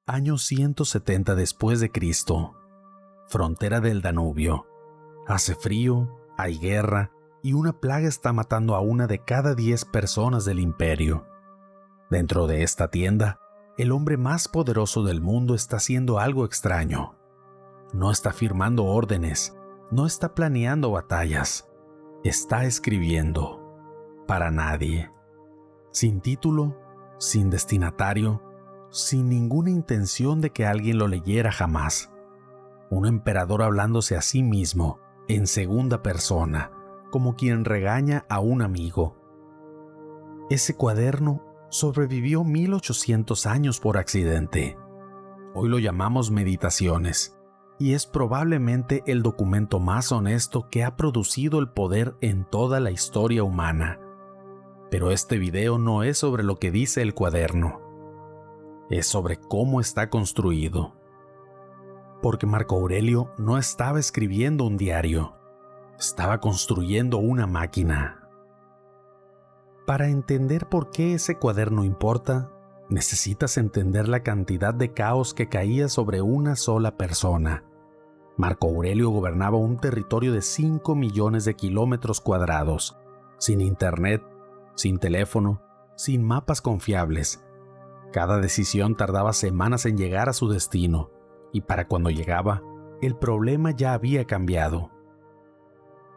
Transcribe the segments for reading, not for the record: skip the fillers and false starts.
Año 170 después de Cristo. Frontera del Danubio. Hace frío, hay guerra y una plaga está matando a 1 de cada 10 personas del imperio. Dentro de esta tienda, el hombre más poderoso del mundo está haciendo algo extraño. No está firmando órdenes, no está planeando batallas, está escribiendo. Para nadie. Sin título, sin destinatario, sin ninguna intención de que alguien lo leyera jamás. Un emperador hablándose a sí mismo, en segunda persona, como quien regaña a un amigo. Ese cuaderno sobrevivió 1800 años por accidente. Hoy lo llamamos Meditaciones, y es probablemente el documento más honesto que ha producido el poder en toda la historia humana. Pero este video no es sobre lo que dice el cuaderno. Es sobre cómo está construido. Porque Marco Aurelio no estaba escribiendo un diario, estaba construyendo una máquina. Para entender por qué ese cuaderno importa, necesitas entender la cantidad de caos que caía sobre una sola persona. Marco Aurelio gobernaba un territorio de 5 millones de kilómetros cuadrados, sin internet, sin teléfono, sin mapas confiables. Cada decisión tardaba semanas en llegar a su destino, y para cuando llegaba, el problema ya había cambiado.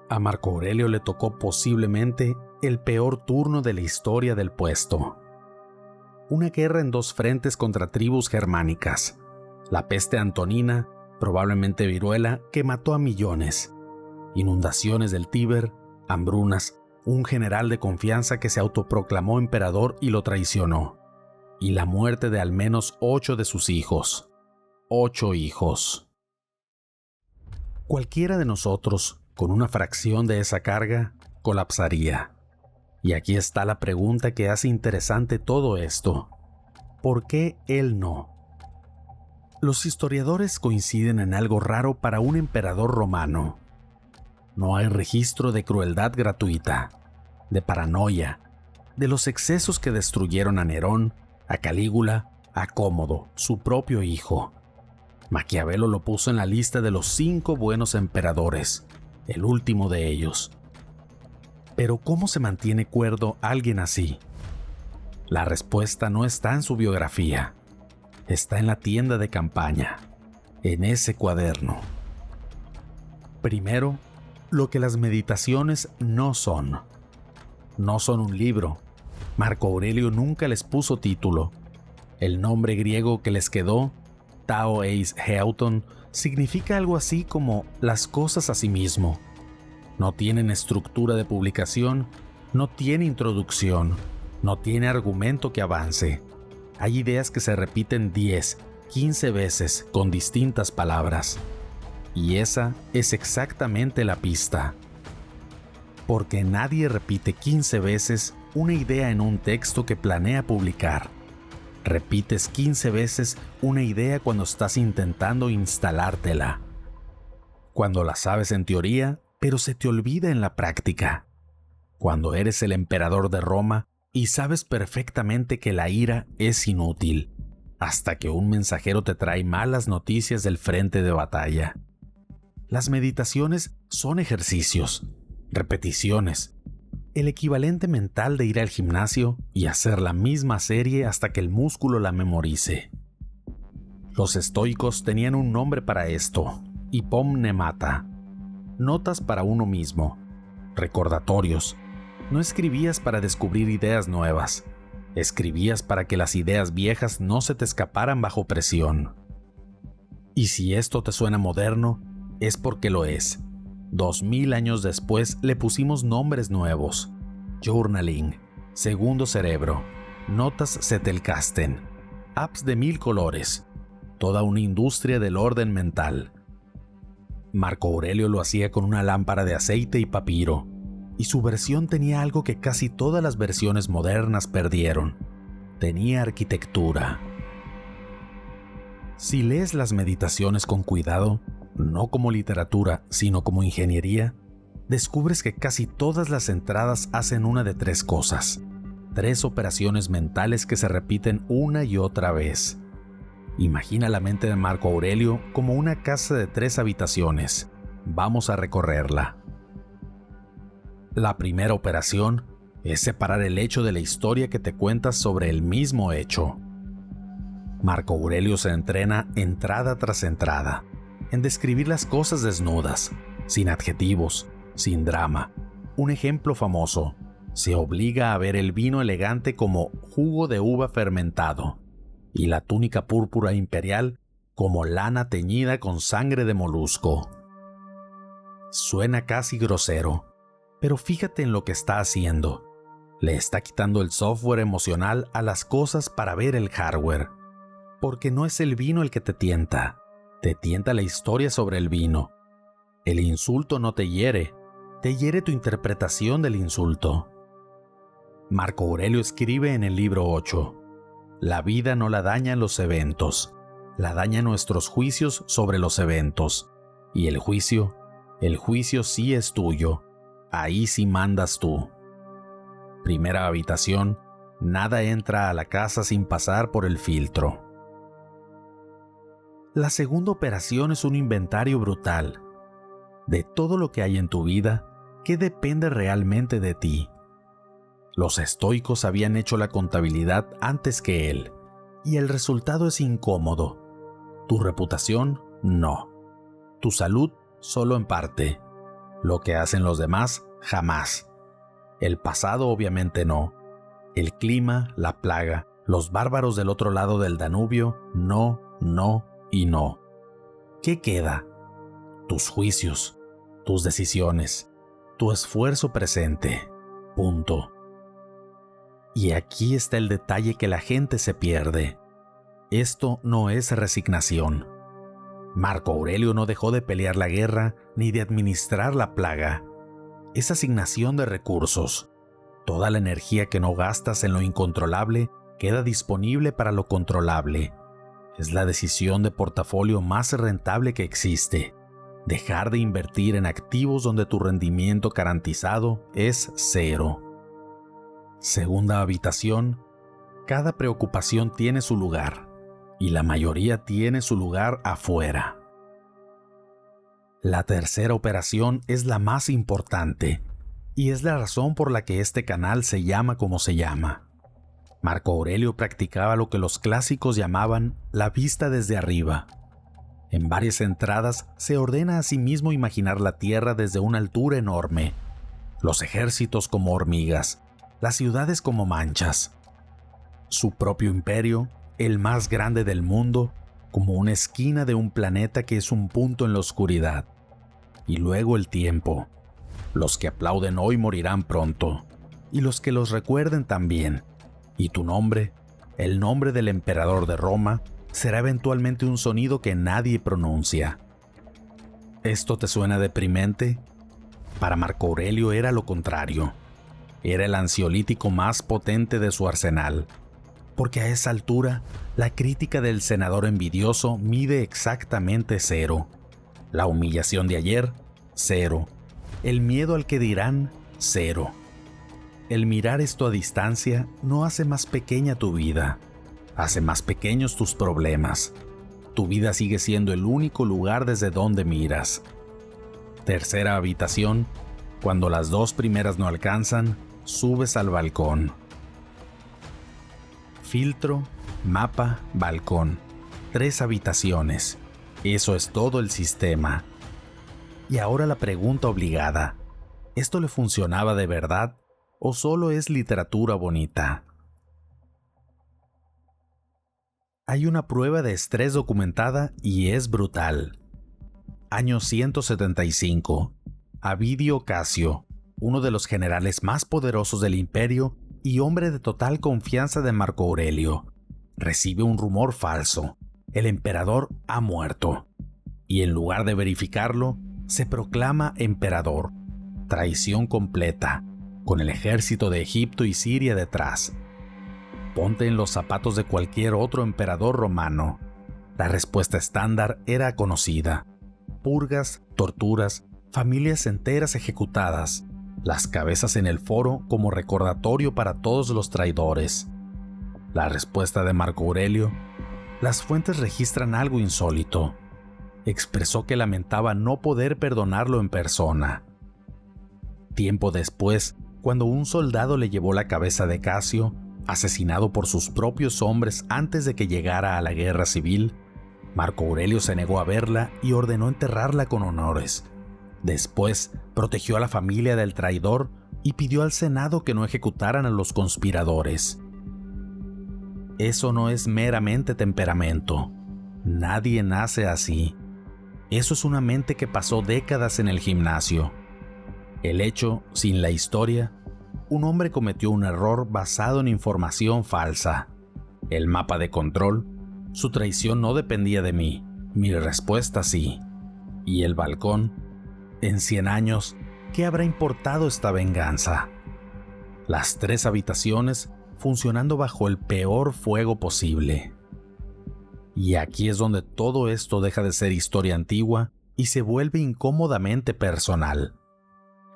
A Marco Aurelio le tocó posiblemente el peor turno de la historia del puesto. Una guerra en 2 frentes contra tribus germánicas. La peste antonina, probablemente viruela, que mató a millones. Inundaciones del Tíber, hambrunas, un general de confianza que se autoproclamó emperador y lo traicionó. Y la muerte de al menos 8 de sus hijos. 8 hijos. Cualquiera de nosotros, con una fracción de esa carga, colapsaría. Y aquí está la pregunta que hace interesante todo esto. ¿Por qué él no? Los historiadores coinciden en algo raro para un emperador romano. No hay registro de crueldad gratuita, de paranoia, de los excesos que destruyeron a Nerón, a Calígula, a Cómodo, su propio hijo. Maquiavelo lo puso en la lista de los 5 buenos emperadores, el último de ellos. Pero ¿cómo se mantiene cuerdo alguien así? La respuesta no está en su biografía, está en la tienda de campaña, en ese cuaderno. Primero, lo que las meditaciones no son. No son un libro. Marco Aurelio nunca les puso título. El nombre griego que les quedó, Tao eis Heauton, significa algo así como las cosas a sí mismo. No tienen estructura de publicación, no tiene introducción, no tiene argumento que avance. Hay ideas que se repiten 10, 15 veces con distintas palabras. Y esa es exactamente la pista. Porque nadie repite 15 veces una idea en un texto que planea publicar. Repites 15 veces una idea cuando estás intentando instalártela. Cuando la sabes en teoría, pero se te olvida en la práctica. Cuando eres el emperador de Roma y sabes perfectamente que la ira es inútil, hasta que un mensajero te trae malas noticias del frente de batalla. Las meditaciones son ejercicios, repeticiones, el equivalente mental de ir al gimnasio y hacer la misma serie hasta que el músculo la memorice. Los estoicos tenían un nombre para esto, hipomnemata, notas para uno mismo, recordatorios. No escribías para descubrir ideas nuevas, escribías para que las ideas viejas no se te escaparan bajo presión. Y si esto te suena moderno, es porque lo es. 2000 años después le pusimos nombres nuevos: journaling, segundo cerebro, notas Zettelkasten, apps de 1000 colores, toda una industria del orden mental. Marco Aurelio lo hacía con una lámpara de aceite y papiro, y su versión tenía algo que casi todas las versiones modernas perdieron: tenía arquitectura. Si lees las meditaciones con cuidado, no como literatura, sino como ingeniería, descubres que casi todas las entradas hacen una de 3 cosas, 3 operaciones mentales que se repiten una y otra vez. Imagina la mente de Marco Aurelio como una casa de 3 habitaciones. Vamos a recorrerla. La primera operación es separar el hecho de la historia que te cuentas sobre el mismo hecho. Marco Aurelio se entrena entrada tras entrada en describir las cosas desnudas, sin adjetivos, sin drama. Un ejemplo famoso: se obliga a ver el vino elegante como jugo de uva fermentado y la túnica púrpura imperial como lana teñida con sangre de molusco. Suena casi grosero, pero fíjate en lo que está haciendo. Le está quitando el software emocional a las cosas para ver el hardware. Porque no es el vino el que te tienta la historia sobre el vino. El insulto no te hiere tu interpretación del insulto. Marco Aurelio escribe en el libro 8, la vida no la dañan los eventos, la dañan nuestros juicios sobre los eventos. Y el juicio sí es tuyo, ahí sí mandas tú. Primera habitación, nada entra a la casa sin pasar por el filtro. La segunda operación es un inventario brutal. De todo lo que hay en tu vida, ¿qué depende realmente de ti? Los estoicos habían hecho la contabilidad antes que él, y el resultado es incómodo. Tu reputación, no. Tu salud, solo en parte. Lo que hacen los demás, jamás. El pasado, obviamente no. El clima, la plaga, los bárbaros del otro lado del Danubio, no, no y no. ¿Qué queda? Tus juicios, tus decisiones, tu esfuerzo presente. Punto. Y aquí está el detalle que la gente se pierde. Esto no es resignación. Marco Aurelio no dejó de pelear la guerra ni de administrar la plaga. Es asignación de recursos. Toda la energía que no gastas en lo incontrolable queda disponible para lo controlable. Es la decisión de portafolio más rentable que existe. Dejar de invertir en activos donde tu rendimiento garantizado es 0. Segunda habitación, cada preocupación tiene su lugar, y la mayoría tiene su lugar afuera. La tercera operación es la más importante, y es la razón por la que este canal se llama como se llama. Marco Aurelio practicaba lo que los clásicos llamaban la vista desde arriba. En varias entradas se ordena a sí mismo imaginar la tierra desde una altura enorme, los ejércitos como hormigas, las ciudades como manchas, su propio imperio, el más grande del mundo, como una esquina de un planeta que es un punto en la oscuridad. Y luego el tiempo. Los que aplauden hoy morirán pronto, y los que los recuerden también. Y tu nombre, el nombre del emperador de Roma, será eventualmente un sonido que nadie pronuncia. ¿Esto te suena deprimente? Para Marco Aurelio era lo contrario. Era el ansiolítico más potente de su arsenal, porque a esa altura la crítica del senador envidioso mide exactamente 0. La humillación de ayer, 0. El miedo al que dirán, 0. El mirar esto a distancia no hace más pequeña tu vida, hace más pequeños tus problemas. Tu vida sigue siendo el único lugar desde donde miras. Tercera habitación, cuando las 2 primeras no alcanzan, subes al balcón. Filtro, mapa, balcón. 3 habitaciones. Eso es todo el sistema. Y ahora la pregunta obligada. ¿Esto le funcionaba de verdad o solo es literatura bonita? Hay una prueba de estrés documentada y es brutal. Año 175. Avidio Casio, uno de los generales más poderosos del imperio y hombre de total confianza de Marco Aurelio, recibe un rumor falso. El emperador ha muerto. Y en lugar de verificarlo, se proclama emperador. Traición completa, con el ejército de Egipto y Siria detrás. Ponte en los zapatos de cualquier otro emperador romano. La respuesta estándar era conocida. Purgas, torturas, familias enteras ejecutadas, las cabezas en el foro como recordatorio para todos los traidores. La respuesta de Marco Aurelio: las fuentes registran algo insólito. Expresó que lamentaba no poder perdonarlo en persona. Tiempo después, cuando un soldado le llevó la cabeza de Casio, asesinado por sus propios hombres antes de que llegara a la guerra civil, Marco Aurelio se negó a verla y ordenó enterrarla con honores. Después, protegió a la familia del traidor y pidió al Senado que no ejecutaran a los conspiradores. Eso no es meramente temperamento. Nadie nace así. Eso es una mente que pasó décadas en el gimnasio. El hecho, sin la historia, un hombre cometió un error basado en información falsa. El mapa de control, su traición no dependía de mí, mi respuesta sí. Y el balcón, en 100 años, ¿qué habrá importado esta venganza? Las 3 habitaciones funcionando bajo el peor fuego posible. Y aquí es donde todo esto deja de ser historia antigua y se vuelve incómodamente personal.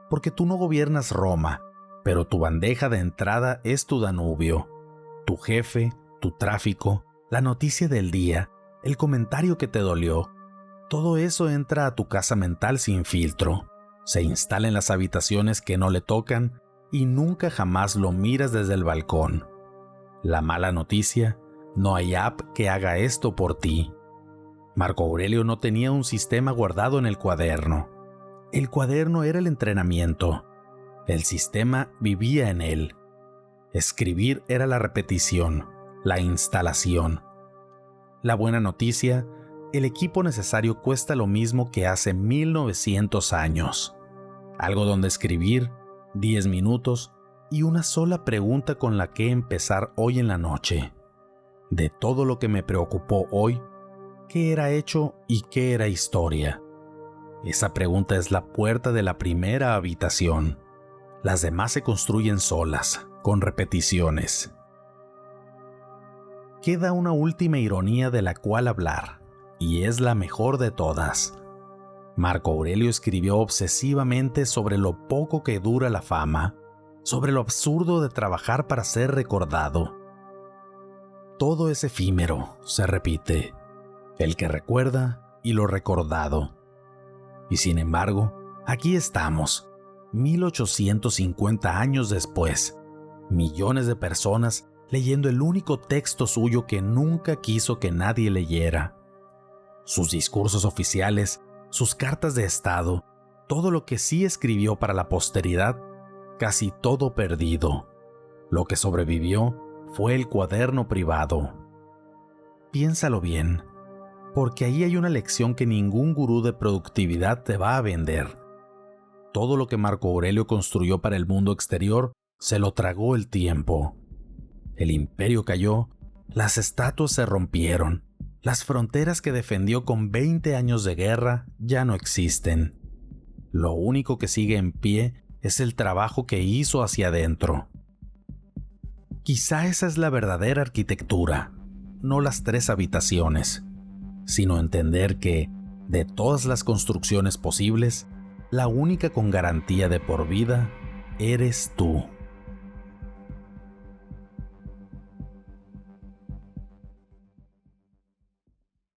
Porque tú no gobiernas Roma, pero tu bandeja de entrada es tu Danubio, tu jefe, tu tráfico, la noticia del día, el comentario que te dolió. Todo eso entra a tu casa mental sin filtro, se instala en las habitaciones que no le tocan y nunca jamás lo miras desde el balcón. La mala noticia, no hay app que haga esto por ti. Marco Aurelio no tenía un sistema guardado en el cuaderno. El cuaderno era el entrenamiento. El sistema vivía en él. Escribir era la repetición, la instalación. La buena noticia, el equipo necesario cuesta lo mismo que hace 1900 años. Algo donde escribir, 10 minutos y una sola pregunta con la que empezar hoy en la noche. De todo lo que me preocupó hoy, ¿qué era hecho y qué era historia? Esa pregunta es la puerta de la primera habitación. Las demás se construyen solas, con repeticiones. Queda una última ironía de la cual hablar, y es la mejor de todas. Marco Aurelio escribió obsesivamente sobre lo poco que dura la fama, sobre lo absurdo de trabajar para ser recordado. Todo es efímero, se repite, el que recuerda y lo recordado. Y sin embargo, aquí estamos, 1850 años después, millones de personas leyendo el único texto suyo que nunca quiso que nadie leyera. Sus discursos oficiales, sus cartas de estado, todo lo que sí escribió para la posteridad, casi todo perdido. Lo que sobrevivió fue el cuaderno privado. Piénsalo bien, porque ahí hay una lección que ningún gurú de productividad te va a vender. Todo lo que Marco Aurelio construyó para el mundo exterior se lo tragó el tiempo. El imperio cayó, las estatuas se rompieron, las fronteras que defendió con 20 años de guerra ya no existen. Lo único que sigue en pie es el trabajo que hizo hacia adentro. Quizá esa es la verdadera arquitectura, no las 3 habitaciones, sino entender que, de todas las construcciones posibles, la única con garantía de por vida eres tú.